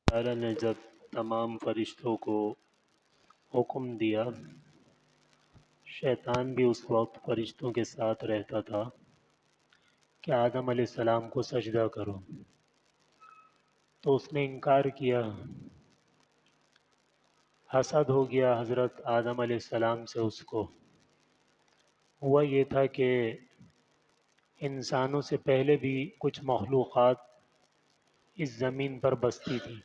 تعالیٰ نے جب تمام فرشتوں کو حکم دیا، شیطان بھی اس وقت فرشتوں کے ساتھ رہتا تھا کہ آدم علیہ السلام کو سجدہ کرو، تو اس نے انکار کیا۔ حسد ہو گیا حضرت آدم علیہ السلام سے اس کو۔ ہوا یہ تھا کہ انسانوں سے پہلے بھی کچھ مخلوقات اس زمین پر بستی تھی،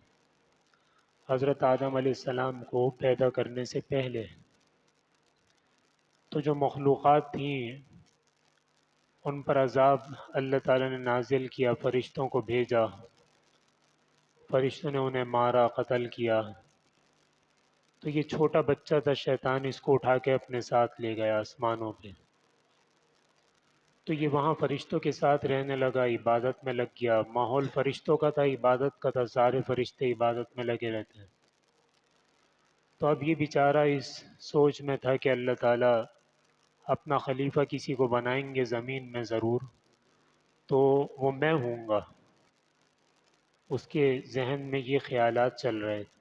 حضرت آدم علیہ السلام کو پیدا کرنے سے پہلے۔ تو جو مخلوقات تھیں ان پر عذاب اللہ تعالیٰ نے نازل کیا، فرشتوں کو بھیجا، فرشتوں نے انہیں مارا، قتل کیا۔ تو یہ چھوٹا بچہ تھا، شیطان اس کو اٹھا کے اپنے ساتھ لے گیا آسمانوں پہ۔ تو یہ وہاں فرشتوں کے ساتھ رہنے لگا، عبادت میں لگ گیا، ماحول فرشتوں کا تھا، عبادت کا تھا، سارے فرشتے عبادت میں لگے رہتے ہیں۔ تو اب یہ بیچارہ اس سوچ میں تھا کہ اللہ تعالیٰ اپنا خلیفہ کسی کو بنائیں گے زمین میں ضرور، تو وہ میں ہوں گا۔ اس کے ذہن میں یہ خیالات چل رہے تھے۔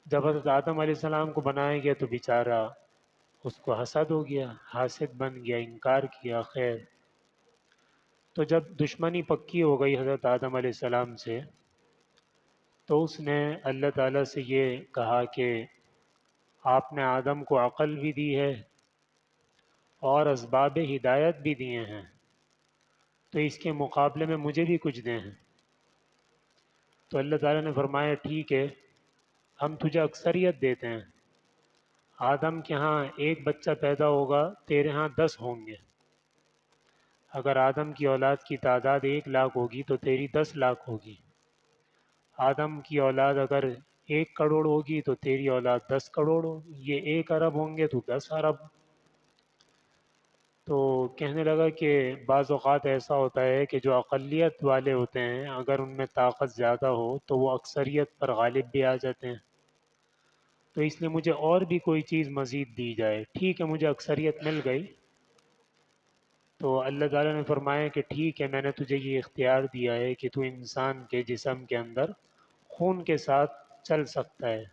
جب حضرت آدم علیہ السلام کو بنایا گیا تو بیچارہ اس کو حسد ہو گیا، حاسد بن گیا، انکار کیا۔ خیر، تو جب دشمنی پکی ہو گئی حضرت آدم علیہ السلام سے، تو اس نے اللہ تعالیٰ سے یہ کہا کہ آپ نے آدم کو عقل بھی دی ہے اور اسباب ہدایت بھی دیے ہیں، تو اس کے مقابلے میں مجھے بھی کچھ دیں ہیں۔ تو اللہ تعالیٰ نے فرمایا ٹھیک ہے، ہم تجھے اکثریت دیتے ہیں۔ آدم کے ہاں ایک بچہ پیدا ہوگا، تیرے ہاں 10 ہوں گے۔ اگر آدم کی اولاد کی تعداد 1 لاکھ ہوگی تو تیری 10 لاکھ ہوگی۔ آدم کی اولاد اگر 1 کروڑ ہوگی تو تیری اولاد 10 کروڑ ہوگی۔ یہ 1 ارب ہوں گے تو 10 ارب۔ تو کہنے لگا کہ بعض اوقات ایسا ہوتا ہے کہ جو اقلیت والے ہوتے ہیں اگر ان میں طاقت زیادہ ہو تو وہ اکثریت پر غالب بھی آ جاتے ہیں، تو اس لیے مجھے اور بھی کوئی چیز مزید دی جائے۔ ٹھیک ہے، مجھے اکثریت مل گئی۔ تو اللہ تعالیٰ نے فرمایا کہ ٹھیک ہے، میں نے تجھے یہ اختیار دیا ہے کہ تو انسان کے جسم کے اندر خون کے ساتھ چل سکتا ہے،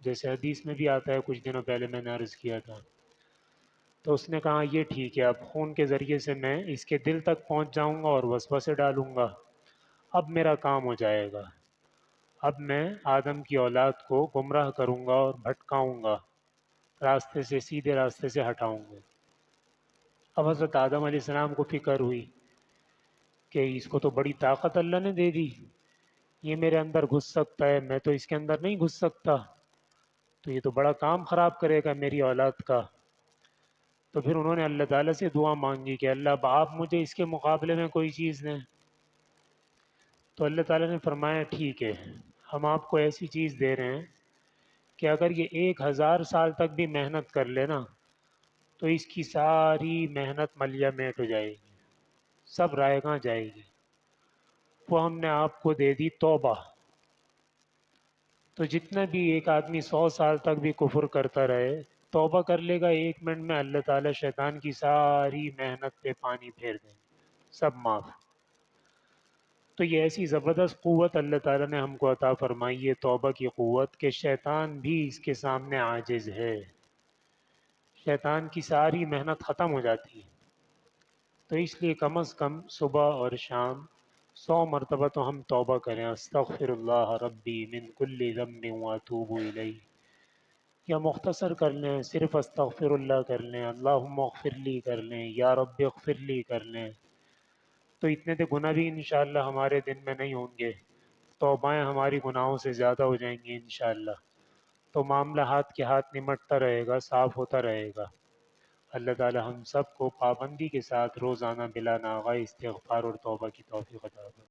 جیسے حدیث میں بھی آتا ہے، کچھ دنوں پہلے میں نے عرض کیا تھا۔ تو اس نے کہا یہ ٹھیک ہے، اب خون کے ذریعے سے میں اس کے دل تک پہنچ جاؤں گا اور وسوسے ڈالوں گا، اب میرا کام ہو جائے گا۔ اب میں آدم کی اولاد کو گمراہ کروں گا اور بھٹکاؤں گا، راستے سے، سیدھے راستے سے ہٹاؤں گا۔ اب حضرت آدم علیہ السلام کو فکر ہوئی کہ اس کو تو بڑی طاقت اللہ نے دے دی، یہ میرے اندر گھس سکتا ہے، میں تو اس کے اندر نہیں گھس سکتا، تو یہ تو بڑا کام خراب کرے گا میری اولاد کا۔ تو پھر انہوں نے اللہ تعالیٰ سے دعا مانگی کہ اللہ اب آپ مجھے اس کے مقابلے میں کوئی چیز دیں۔ تو اللہ تعالیٰ نے فرمایا ٹھیک ہے، ہم آپ کو ایسی چیز دے رہے ہیں کہ اگر یہ 1000 سال تک بھی محنت کر لے نا تو اس کی ساری محنت ملیہ میٹ ہو جائے گی، سب رائے گاں جائے گی۔ وہ ہم نے آپ کو دے دی توبہ۔ تو جتنا بھی ایک آدمی 100 سال تک بھی کفر کرتا رہے، توبہ کر لے گا 1 منٹ میں، اللہ تعالیٰ شیطان کی ساری محنت پہ پانی پھیر دیں گے، سب معاف۔ تو یہ ایسی زبردست قوت اللہ تعالیٰ نے ہم کو عطا فرمائی ہے، توبہ کی قوت، کہ شیطان بھی اس کے سامنے عاجز ہے، شیطان کی ساری محنت ختم ہو جاتی ہے۔ تو اس لیے کم از کم صبح اور شام 100 مرتبہ تو ہم توبہ کریں، استغفر اللہ ربی من کل ذنب واتوب الیہ، یا مختصر کر لیں، صرف استغفر اللہ کر لیں، اللہم اغفر لی کر لیں، یا رب اغفر لی کر لیں، تو اتنے تو گناہ بھی انشاءاللہ ہمارے دن میں نہیں ہوں گے، توبائیں ہماری گناہوں سے زیادہ ہو جائیں گی انشاءاللہ۔ تو معاملہ ہاتھ کے ہاتھ نمٹتا رہے گا، صاف ہوتا رہے گا۔ اللہ تعالی ہم سب کو پابندی کے ساتھ روزانہ بلا ناغہ استغفار اور توبہ کی توفیق عطا فرمائے۔